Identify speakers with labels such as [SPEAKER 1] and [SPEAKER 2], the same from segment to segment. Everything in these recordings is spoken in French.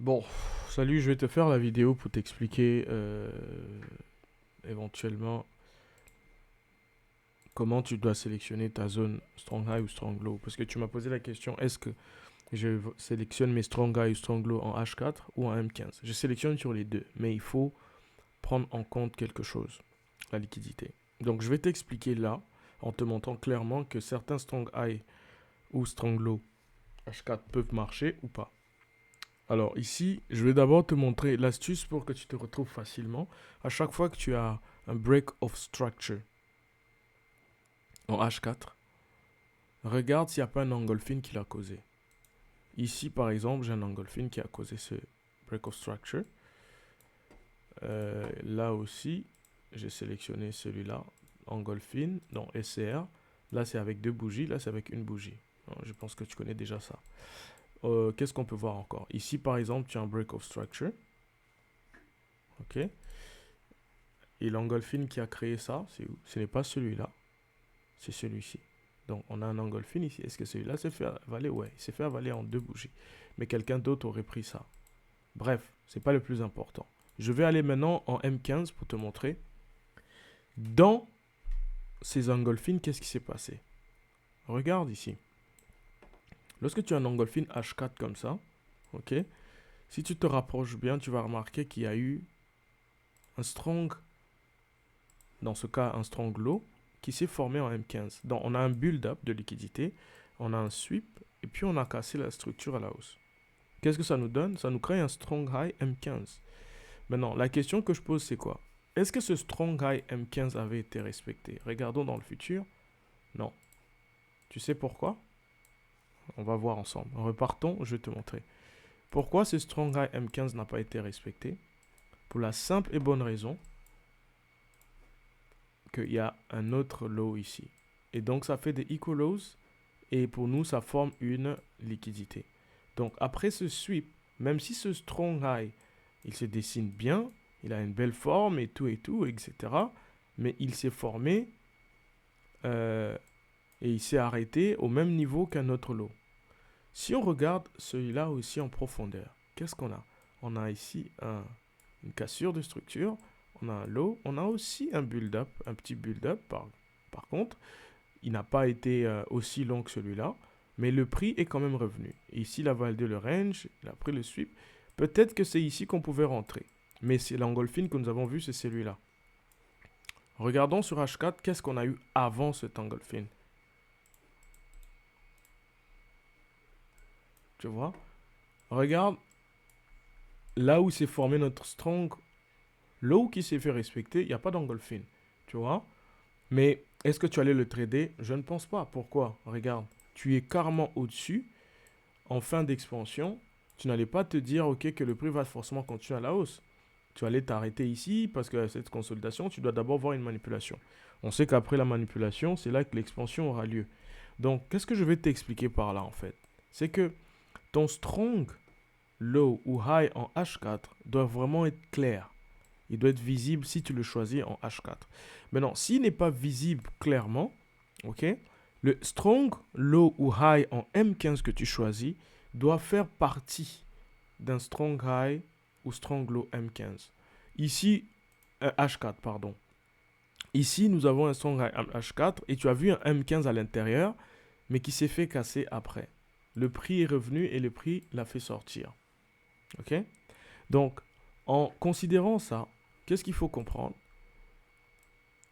[SPEAKER 1] Bon, salut, je vais te faire la vidéo pour t'expliquer éventuellement comment tu dois sélectionner ta zone strong high ou strong low. Parce que tu m'as posé la question, est-ce que sélectionne mes strong high ou strong low en H4 ou en M15? Je sélectionne sur les deux, mais il faut prendre en compte quelque chose, la liquidité. Donc je vais t'expliquer là, en te montrant clairement que certains strong high ou strong low H4 peuvent marcher ou pas. Alors ici, je vais d'abord te montrer l'astuce pour que tu te retrouves facilement. À chaque fois que tu as un break of structure en H4, regarde s'il n'y a pas un engulfing qui l'a causé. Ici, par exemple, j'ai un engulfing qui a causé ce break of structure. Là aussi, j'ai sélectionné celui-là, engulfing, non, SCR. Là, c'est avec deux bougies, là, c'est avec une bougie. Je pense que tu connais déjà ça. Qu'est-ce qu'on peut voir encore? Ici, par exemple, tu as un break of structure. Ok. Et l'engulfing qui a créé ça, c'est où? Ce n'est pas celui-là, c'est celui-ci. Donc on a un engulfing ici. Est-ce que celui-là s'est fait avaler? Ouais, il s'est fait avaler en deux bougies. Mais quelqu'un d'autre aurait pris ça. Bref, c'est pas le plus important. Je vais aller maintenant en M15 pour te montrer. Dans ces engulfings, qu'est-ce qui s'est passé? Regarde ici. Lorsque tu as un engulfing H4 comme ça, ok, si tu te rapproches bien, tu vas remarquer qu'il y a eu un strong, dans ce cas un strong low, qui s'est formé en M15. Donc on a un build-up de liquidité, on a un sweep, et puis on a cassé la structure à la hausse. Qu'est-ce que ça nous donne? Ça nous crée un strong high M15. Maintenant, la question que je pose, c'est quoi? Est-ce que ce strong high M15 avait été respecté? Regardons dans le futur. Non. Tu sais pourquoi? On va voir ensemble. Repartons, je vais te montrer. Pourquoi ce strong high M15 n'a pas été respecté? Pour la simple et bonne raison qu'il y a un autre low ici. Et donc, ça fait des equal lows. Et pour nous, ça forme une liquidité. Donc, après ce sweep, même si ce strong high, il se dessine bien, il a une belle forme et tout, etc. Mais il s'est formé et il s'est arrêté au même niveau qu'un autre low. Si on regarde celui-là aussi en profondeur, qu'est-ce qu'on a? On a ici une cassure de structure, on a un low, on a aussi un build-up, un petit build-up par contre. Il n'a pas été aussi long que celui-là, mais le prix est quand même revenu. Et ici, il a validé le range, il a pris le sweep. Peut-être que c'est ici qu'on pouvait rentrer. Mais c'est l'engulfing que nous avons vu, c'est celui-là. Regardons sur H4, qu'est-ce qu'on a eu avant cet engulfing? Tu vois? Regarde là où s'est formé notre strong low qui s'est fait respecter, il n'y a pas d'engulfing. Tu vois? Mais est-ce que tu allais le trader? Je ne pense pas. Pourquoi? Regarde, tu es carrément au-dessus. En fin d'expansion, tu n'allais pas te dire ok que le prix va forcément continuer à la hausse. Tu allais t'arrêter ici parce que cette consolidation, tu dois d'abord voir une manipulation. On sait qu'après la manipulation, c'est là que l'expansion aura lieu. Donc, qu'est-ce que je vais t'expliquer par là en fait? C'est que ton strong, low ou high en H4 doit vraiment être clair. Il doit être visible si tu le choisis en H4. Maintenant, s'il n'est pas visible clairement, ok, le strong, low ou high en M15 que tu choisis doit faire partie d'un strong high ou strong low M15. Ici, H4, pardon. Ici, nous avons un strong high H4 et tu as vu un M15 à l'intérieur, mais qui s'est fait casser après. Le prix est revenu et le prix l'a fait sortir. Ok? Donc, en considérant ça, qu'est-ce qu'il faut comprendre?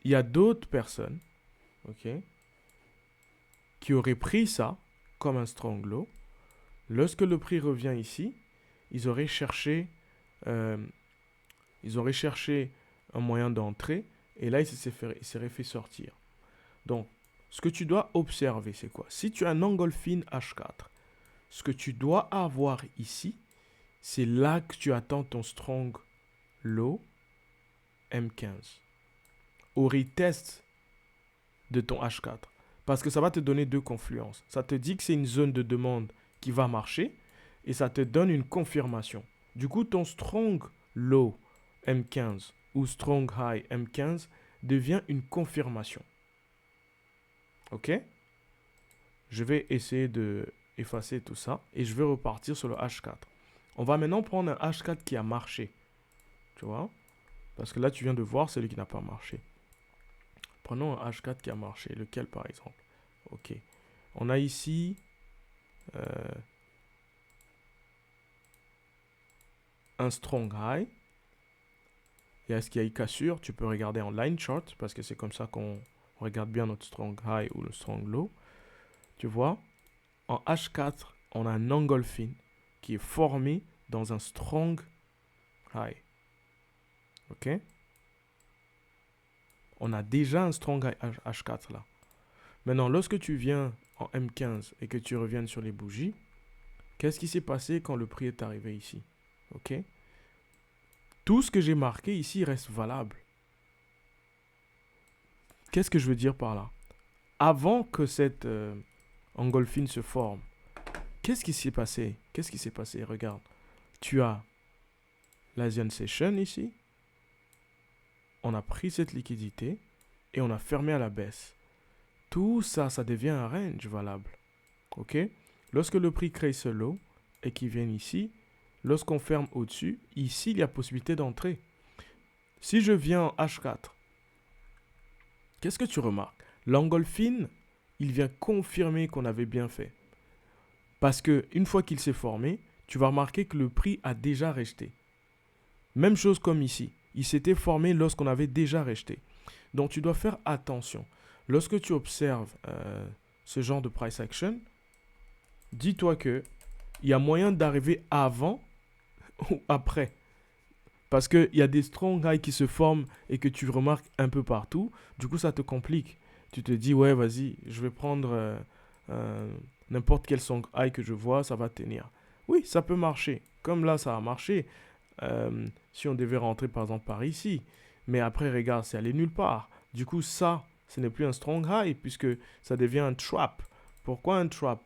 [SPEAKER 1] Il y a d'autres personnes, ok, qui auraient pris ça comme un strong low. Lorsque le prix revient ici, ils auraient cherché, euh, un moyen d'entrer et là, il serait fait sortir. Donc, ce que tu dois observer, c'est quoi? Si tu as un engulfing H4, ce que tu dois avoir ici, c'est là que tu attends ton strong low M15 au retest de ton H4. Parce que ça va te donner deux confluences. Ça te dit que c'est une zone de demande qui va marcher et ça te donne une confirmation. Du coup, ton strong low M15 ou strong high M15 devient une confirmation. Ok? Je vais essayer de effacer tout ça et je vais repartir sur le H4. On va maintenant prendre un H4 qui a marché. Tu vois? Parce que là, tu viens de voir celui qui n'a pas marché. Prenons un H4 qui a marché. Lequel, par exemple? Ok. On a ici euh, un strong high. Et est-ce qu'il y a eu cassure? Tu peux regarder en line chart parce que c'est comme ça qu'on regarde bien notre strong high ou le strong low. Tu vois? En H4, on a un engulfing qui est formé dans un strong high. Ok? On a déjà un strong high H4 là. Maintenant, lorsque tu viens en M15 et que tu reviennes sur les bougies, qu'est-ce qui s'est passé quand le prix est arrivé ici? Ok? Tout ce que j'ai marqué ici reste valable. Qu'est-ce que je veux dire par là? Avant que cette engulfing se forme, qu'est-ce qui s'est passé? Qu'est-ce qui s'est passé? Regarde. Tu as l'Asian Session ici. On a pris cette liquidité et on a fermé à la baisse. Tout ça, ça devient un range valable. Ok? Lorsque le prix crée ce low et qu'il vient ici, lorsqu'on ferme au-dessus, ici, il y a possibilité d'entrer. Si je viens en H4, qu'est-ce que tu remarques? L'engulfing, il vient confirmer qu'on avait bien fait. Parce que une fois qu'il s'est formé, tu vas remarquer que le prix a déjà rejeté. Même chose comme ici. Il s'était formé lorsqu'on avait déjà rejeté. Donc tu dois faire attention. Lorsque tu observes ce genre de price action, dis-toi que il y a moyen d'arriver avant ou après. Parce qu'il y a des strong highs qui se forment et que tu remarques un peu partout. Du coup, ça te complique. Tu te dis, ouais, vas-y, je vais prendre n'importe quel strong high que je vois, ça va tenir. Oui, ça peut marcher. Comme là, ça a marché. Si on devait rentrer, par exemple, par ici. Mais après, regarde, c'est allé nulle part. Du coup, ça, ce n'est plus un strong high puisque ça devient un trap. Pourquoi un trap?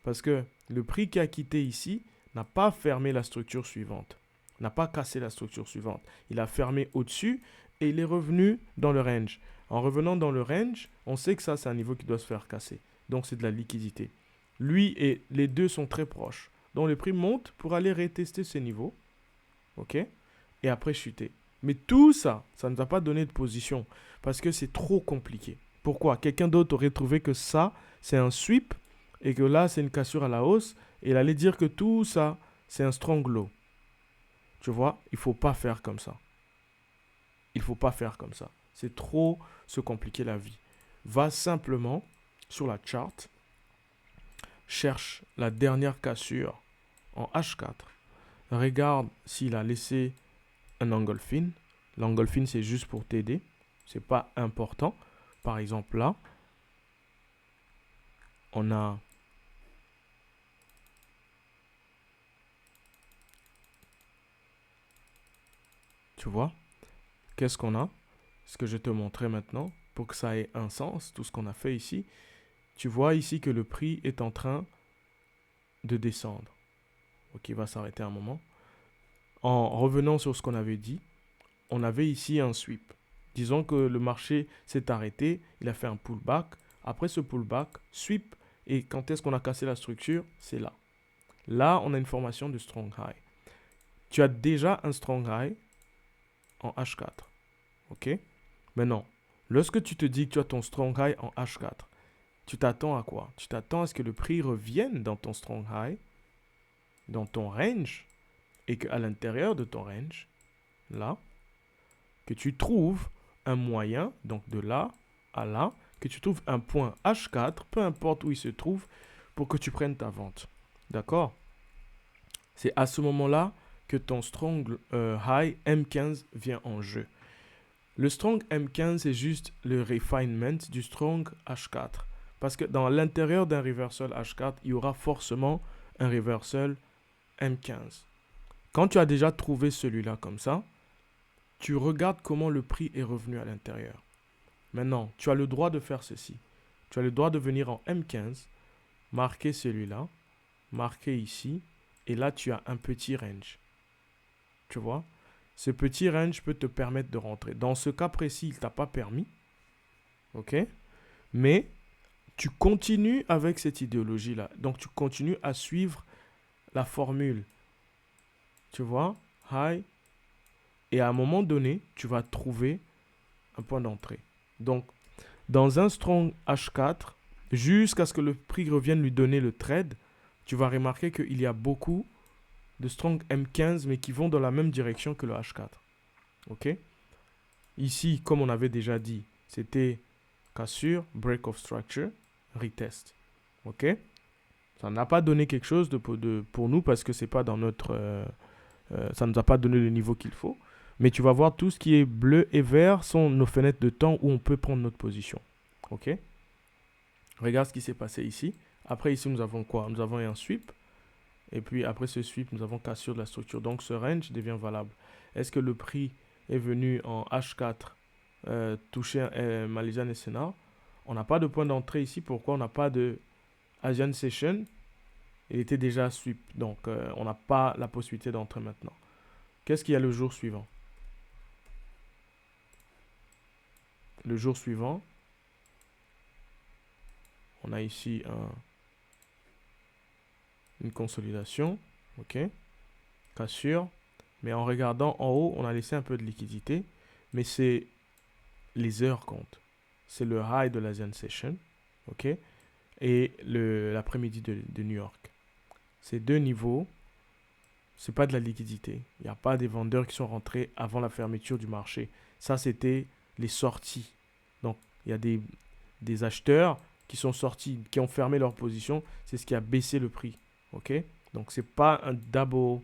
[SPEAKER 1] Parce que le prix qui a quitté ici n'a pas fermé la structure suivante. N'a pas cassé la structure suivante. Il a fermé au-dessus et il est revenu dans le range. En revenant dans le range, on sait que ça, c'est un niveau qui doit se faire casser. Donc, c'est de la liquidité. Lui et les deux sont très proches. Donc, le prix monte pour aller retester ces niveaux. OK? Et après chuter. Mais tout ça, ça ne va pas donner de position parce que c'est trop compliqué. Pourquoi? Quelqu'un d'autre aurait trouvé que ça, c'est un sweep et que là, c'est une cassure à la hausse et il allait dire que tout ça, c'est un strong low. Tu vois, il ne faut pas faire comme ça. Il ne faut pas faire comme ça. C'est trop se compliquer la vie. Va simplement sur la chart, cherche la dernière cassure en H4. Regarde s'il a laissé un engulfing. L'engulfing, c'est juste pour t'aider. C'est pas important. Par exemple, là, on a tu vois, qu'est-ce qu'on a? Ce que je te montrer maintenant pour que ça ait un sens, tout ce qu'on a fait ici. Tu vois ici que le prix est en train de descendre. Ok, il va s'arrêter un moment. En revenant sur ce qu'on avait dit, on avait ici un sweep. Disons que le marché s'est arrêté, il a fait un pullback. Après ce pullback, sweep. Et quand est-ce qu'on a cassé la structure? C'est là. Là, on a une formation de strong high. Tu as déjà un strong high en H4. Ok? Maintenant, lorsque tu te dis que tu as ton strong high en H4, tu t'attends à quoi? Tu t'attends à ce que le prix revienne dans ton strong high, dans ton range, et qu'à l'intérieur de ton range, là, que tu trouves un moyen, donc de là à là, que tu trouves un point H4, peu importe où il se trouve, pour que tu prennes ta vente. D'accord? C'est à ce moment-là que ton strong high M15 vient en jeu. Le strong M15, c'est juste le refinement du strong H4. Parce que dans l'intérieur d'un reversal H4, il y aura forcément un reversal M15. Quand tu as déjà trouvé celui-là comme ça, tu regardes comment le prix est revenu à l'intérieur. Maintenant, tu as le droit de faire ceci. Tu as le droit de venir en M15, marquer celui-là, marquer ici, et là tu as un petit range. Tu vois? Ce petit range peut te permettre de rentrer. Dans ce cas précis, il ne t'a pas permis. OK? Mais tu continues avec cette idéologie-là. Donc tu continues à suivre la formule. tu vois, high, et à un moment donné, tu vas trouver un point d'entrée. Donc, dans un strong H4, jusqu'à ce que le prix revienne lui donner le trade, tu vas remarquer qu'il y a beaucoup de strong M15, mais qui vont dans la même direction que le H4. Ok? Ici, comme on avait déjà dit, c'était cassure, break of structure, retest. Ok? Ça n'a pas donné quelque chose pour nous parce que c'est pas dans notre, ça ne nous a pas donné le niveau qu'il faut. Mais tu vas voir tout ce qui est bleu et vert sont nos fenêtres de temps où on peut prendre notre position. Ok? Regarde ce qui s'est passé ici. Après ici nous avons quoi? Nous avons un sweep. Et puis après ce sweep nous avons cassure de la structure. Donc ce range devient valable. Est-ce que le prix est venu en H4 toucher Malaysian SNR? On n'a pas de point d'entrée ici. Pourquoi on n'a pas de Asian Session? Il était déjà sweep. Donc on n'a pas la possibilité d'entrer maintenant. Qu'est-ce qu'il y a le jour suivant? Le jour suivant, on a ici une consolidation. Ok. Cassure. Mais en regardant en haut, on a laissé un peu de liquidité. Mais c'est les heures comptent. C'est le high de l'Asian Session. Ok. Et l'après-midi de New York. Ces deux niveaux, c'est pas de la liquidité. Il n'y a pas des vendeurs qui sont rentrés avant la fermeture du marché. Ça, c'était les sorties. Donc, il y a des acheteurs qui sont sortis, qui ont fermé leur position. C'est ce qui a baissé le prix. Ok? Donc, c'est pas un double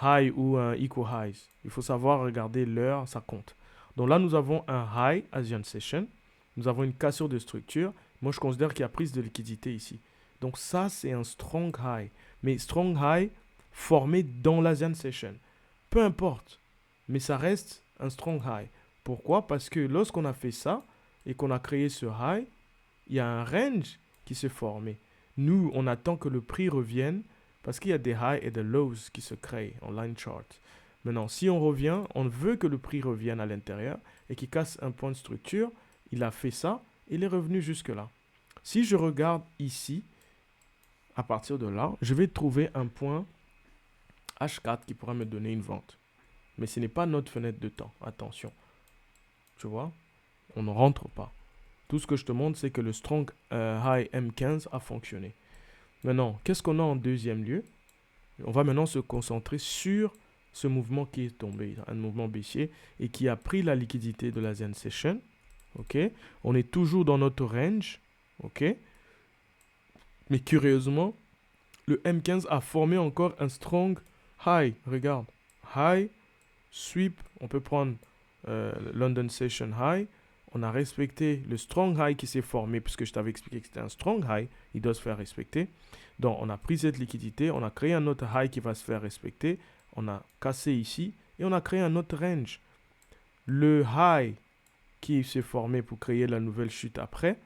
[SPEAKER 1] high ou un equal highs. Il faut savoir regarder l'heure, ça compte. Donc là, nous avons un high Asian Session. Nous avons une cassure de structure. Moi, je considère qu'il y a prise de liquidité ici. Donc ça, c'est un strong high. Mais strong high formé dans l'Asian Session. Peu importe. Mais ça reste un strong high. Pourquoi? Parce que lorsqu'on a fait ça et qu'on a créé ce high, il y a un range qui s'est formé. Nous, on attend que le prix revienne parce qu'il y a des highs et des lows qui se créent en line chart. Maintenant, si on revient, on veut que le prix revienne à l'intérieur et qu'il casse un point de structure. Il a fait ça, il est revenu jusque-là. Si je regarde ici, à partir de là, je vais trouver un point H4 qui pourra me donner une vente. Mais ce n'est pas notre fenêtre de temps. Attention. Tu vois? On ne rentre pas. Tout ce que je te montre, c'est que le strong high M15 a fonctionné. Maintenant, qu'est-ce qu'on a en deuxième lieu? On va maintenant se concentrer sur ce mouvement qui est tombé, un mouvement baissier, et qui a pris la liquidité de l'Asian Session. Ok? On est toujours dans notre range. Ok? Mais curieusement, le M15 a formé encore un strong high. Regarde. High, sweep, on peut prendre London Session High. On a respecté le strong high qui s'est formé, puisque je t'avais expliqué que c'était un strong high. Il doit se faire respecter. Donc, on a pris cette liquidité, on a créé un autre high qui va se faire respecter. On a cassé ici et on a créé un autre range. Le high qui s'est formé pour créer la nouvelle chute après,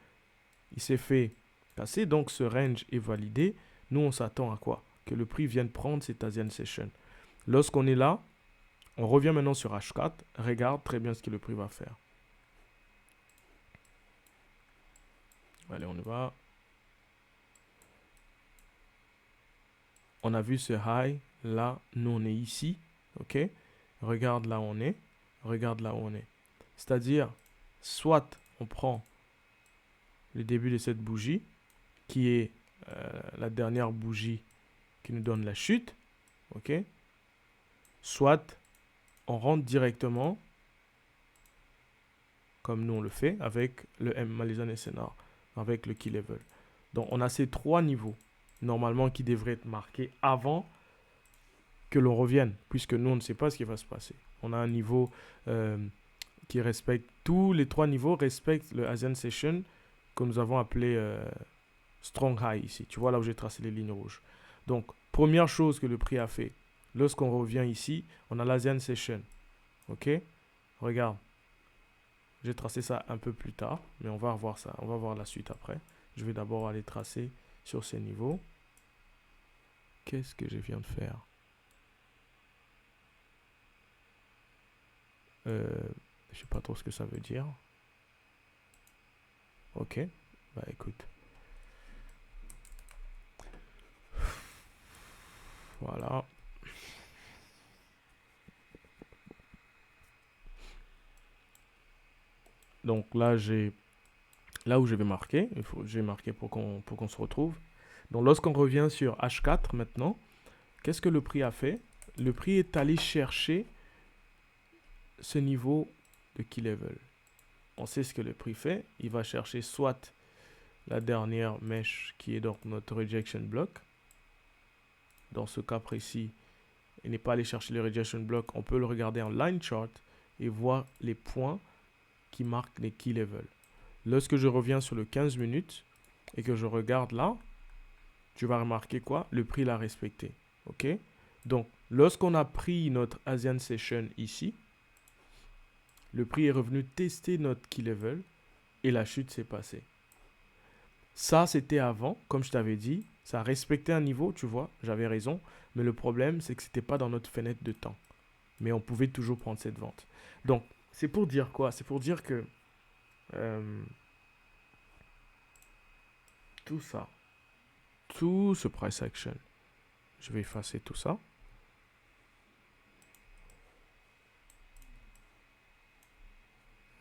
[SPEAKER 1] il s'est fait casser. Donc, ce range est validé. Nous, on s'attend à quoi? Que le prix vienne prendre cette Asian Session. Lorsqu'on est là, on revient maintenant sur H4. Regarde très bien ce que le prix va faire. Allez, on y va. On a vu ce high. Là, nous, on est ici. OK? Regarde là où on est. Regarde là où on est. C'est-à-dire, soit on prend le début de cette bougie, qui est la dernière bougie qui nous donne la chute. OK? Soit on rentre directement, comme nous on le fait, avec le Malaysian SNR, avec le key level. Donc, on a ces trois niveaux, normalement, qui devraient être marqués avant que l'on revienne, puisque nous, on ne sait pas ce qui va se passer. On a un niveau qui respecte, tous les trois niveaux respectent le Asian Session que nous avons appelé Strong High ici. Tu vois là où j'ai tracé les lignes rouges. Donc, première chose que le prix a fait, lorsqu'on revient ici, on a l'Asian Session. OK? Regarde. J'ai tracé ça un peu plus tard, mais on va revoir ça. On va voir la suite après. Je vais d'abord aller tracer sur ces niveaux. Qu'est-ce que je viens de faire? Je sais pas trop ce que ça veut dire. Ok. Bah écoute. Voilà. Donc là, là où je vais marquer, j'ai marqué pour qu'on se retrouve. Donc lorsqu'on revient sur H4 maintenant, qu'est-ce que le prix a fait? Le prix est allé chercher ce niveau de key level. On sait ce que le prix fait. Il va chercher soit la dernière mèche qui est donc notre rejection block. Dans ce cas précis, il n'est pas allé chercher le rejection block. On peut le regarder en line chart et voir les points qui marquent les key level. Lorsque je reviens sur le 15 minutes et que je regarde là, tu vas remarquer quoi? Le prix l'a respecté. OK? Donc, lorsqu'on a pris notre ASEAN Session ici, le prix est revenu tester notre key level et la chute s'est passée. Ça, c'était avant, comme je t'avais dit, ça respectait un niveau, tu vois, j'avais raison. Mais le problème, c'est que ce n'était pas dans notre fenêtre de temps. Mais on pouvait toujours prendre cette vente. Donc, c'est pour dire quoi? C'est pour dire que tout ça, tout ce price action, je vais effacer tout ça.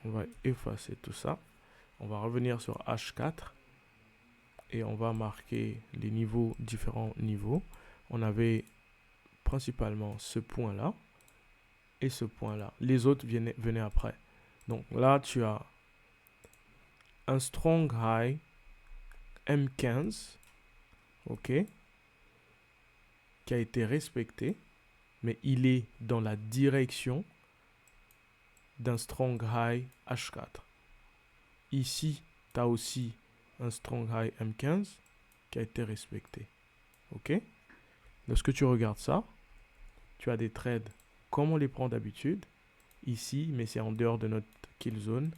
[SPEAKER 1] On va effacer tout ça. On va revenir sur H4 et on va marquer les niveaux, différents niveaux. On avait principalement ce point-là et ce point-là. Les autres venaient après. Donc là, tu as un strong high M15, ok, qui a été respecté, mais il est dans la direction d'un strong high H4. Ici, tu as aussi un strong high M15 qui a été respecté. Ok? Lorsque tu regardes ça, tu as des trades comme on les prend d'habitude. Ici, mais c'est en dehors de notre kill zone.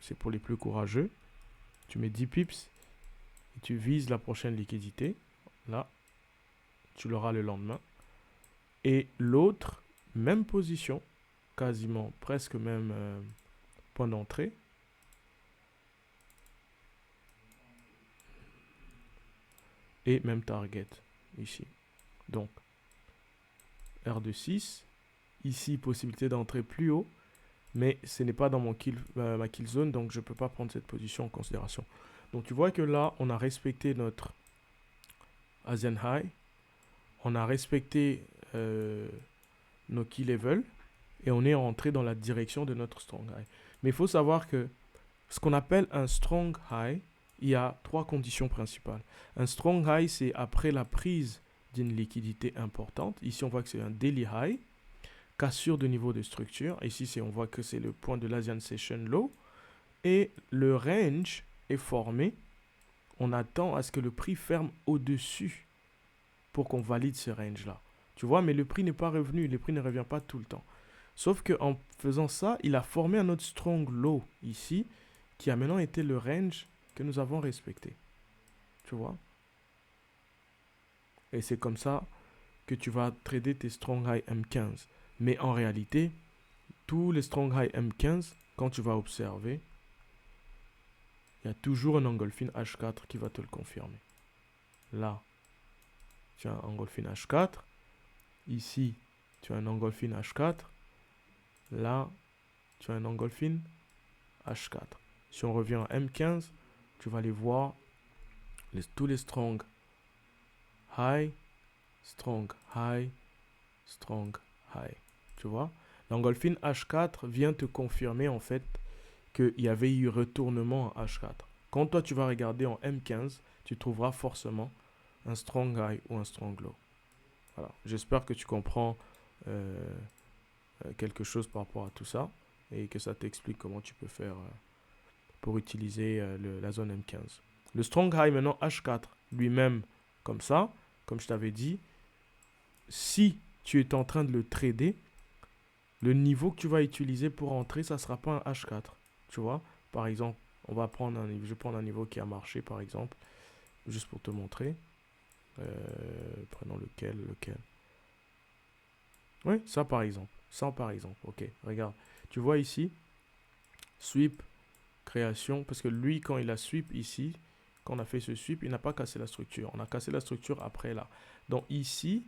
[SPEAKER 1] C'est pour les plus courageux. Tu mets 10 pips et tu vises la prochaine liquidité. Là, tu l'auras le lendemain. Et l'autre, même position, quasiment presque même point d'entrée. Et même target ici. Donc, R de 6. Ici, possibilité d'entrer plus haut. Mais ce n'est pas dans ma kill zone, donc je ne peux pas prendre cette position en considération. Donc tu vois que là, on a respecté notre ASEAN High. On a respecté nos key level. Et on est rentré dans la direction de notre strong high. Mais il faut savoir que ce qu'on appelle un strong high, il y a 3 conditions principales. Un strong high, c'est après la prise d'une liquidité importante. Ici, on voit que c'est un daily high. Cassure de niveau de structure. Ici, on voit que c'est le point de l'ASEAN Session Low. Et le range est formé. On attend à ce que le prix ferme au-dessus pour qu'on valide ce range-là. Tu vois, mais le prix n'est pas revenu. Le prix ne revient pas tout le temps. Sauf qu'en faisant ça, il a formé un autre strong low ici, qui a maintenant été le range que nous avons respecté. Tu vois? Et c'est comme ça que tu vas trader tes strong high M15. Mais en réalité, tous les strong high M15, quand tu vas observer, il y a toujours un engulfing H4 qui va te le confirmer. Là, tu as un engulfing H4. Ici, tu as un engulfing H4. Là, tu as un engulfing H4. Si on revient à M15, tu vas les voir, tous les strong high, strong high, strong high. Tu vois? L'engulfing H4 vient te confirmer en fait qu'il y avait eu retournement en H4. Quand toi tu vas regarder en M15, tu trouveras forcément un strong high ou un strong low. Voilà. J'espère que tu comprends quelque chose par rapport à tout ça et que ça t'explique comment tu peux faire pour utiliser la zone M15. Le strong high maintenant H4 lui-même comme ça, comme je t'avais dit, si tu es en train de le trader, le niveau que tu vas utiliser pour entrer, ça ne sera pas un H4. Tu vois, par exemple, je vais prendre un niveau qui a marché par exemple, juste pour te montrer. Prenons lequel. Oui, ça par exemple. Ok, regarde. Tu vois ici, sweep, création, parce que lui, quand il a sweep ici, quand on a fait ce sweep, il n'a pas cassé la structure. On a cassé la structure après là. Donc ici,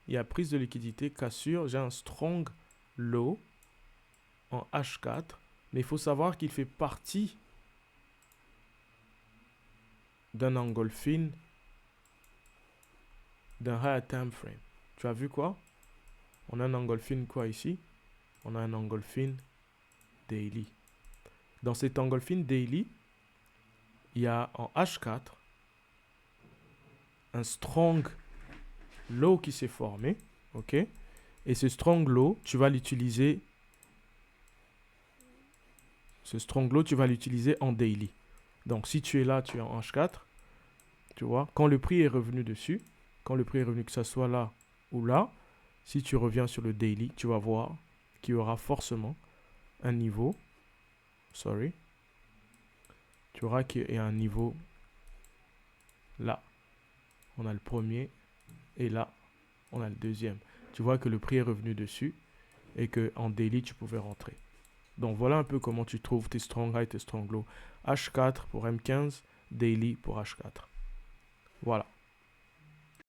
[SPEAKER 1] il y a prise de liquidité, cassure, j'ai un strong low. en H4, mais il faut savoir qu'il fait partie d'un engolfing d'un higher time frame. Tu as vu quoi? On a un engolfing quoi ici? On a un engolfing daily. Dans cet engolfing daily, il y a en H4 un strong low qui s'est formé, ok? Et ce strong low, tu vas l'utiliser. Ce strong low, tu vas l'utiliser en daily. Donc si tu es là, tu es en H4, tu vois, quand le prix est revenu dessus, quand le prix est revenu, que ce soit là ou là, si tu reviens sur le daily, tu vas voir qu'il y aura forcément un niveau. Sorry. Tu verras qu'il y a un niveau là. On a le premier et là, on a le deuxième. Tu vois que le prix est revenu dessus et qu'en daily, tu pouvais rentrer. Donc voilà un peu comment tu trouves tes strong high, tes strong low. H4 pour M15, daily pour H4. Voilà.